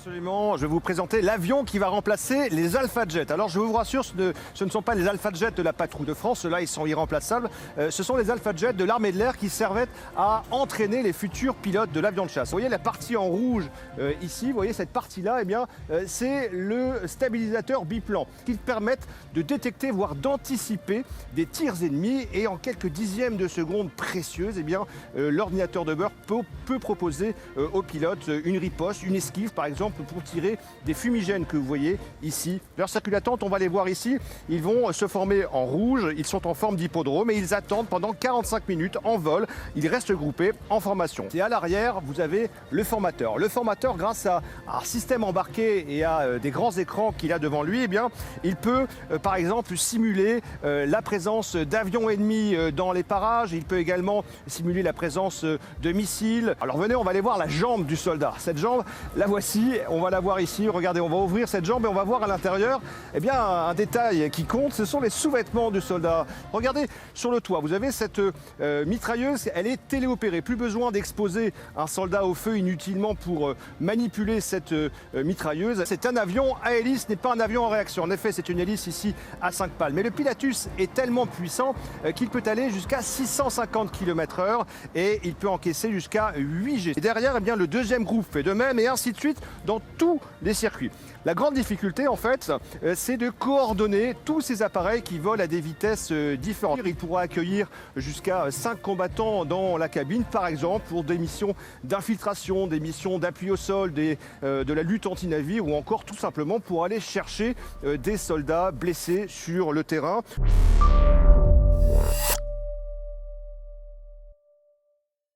Absolument, je vais vous présenter l'avion qui va remplacer les Alpha Jet. Alors je vous rassure, ce ne sont pas les Alpha Jet de la patrouille de France, ceux-là ils sont irremplaçables. Ce sont les Alpha Jet de l'armée de l'air qui servaient à entraîner les futurs pilotes de l'avion de chasse. Vous voyez la partie en rouge ici, vous voyez cette partie-là, c'est le stabilisateur biplan qui permet de détecter, voire d'anticiper des tirs ennemis et en quelques dixièmes de secondes précieuses, l'ordinateur de bord peut proposer aux pilotes une riposte, une esquive par exemple pour tirer des fumigènes que vous voyez ici. Leur circuit d'attente, on va les voir ici, ils vont se former en rouge, ils sont en forme d'hippodrome et ils attendent pendant 45 minutes en vol, ils restent groupés en formation. Et à l'arrière, vous avez le formateur. Le formateur, grâce à un système embarqué et à des grands écrans qu'il a devant lui, il peut par exemple simuler la présence d'avions ennemis dans les parages, il peut également simuler la présence de missiles. Alors venez, on va aller voir la jambe du soldat. Cette jambe, la voici, on va la voir ici. Regardez, on va ouvrir cette jambe et on va voir à l'intérieur un détail qui compte, ce sont les sous-vêtements du soldat. Regardez sur le toit, vous avez cette mitrailleuse, elle est téléopérée. Plus besoin d'exposer un soldat au feu inutilement pour manipuler cette mitrailleuse. C'est un avion à hélice, ce n'est pas un avion en réaction. En effet, c'est une hélice ici à 5 pales. Mais le Pilatus est tellement puissant qu'il peut aller jusqu'à 650 km/h et il peut encaisser jusqu'à 8 G. Et derrière, le deuxième groupe fait de même et ainsi de suite dans tous les circuits. La grande difficulté, en fait, c'est de coordonner tous ces appareils qui volent à des vitesses différentes. Il pourra accueillir jusqu'à 5 combattants dans la cabine, par exemple, pour des missions d'infiltration, des missions d'appui au sol, de la lutte anti-navire ou encore tout simplement pour aller chercher des soldats blessés sur le terrain.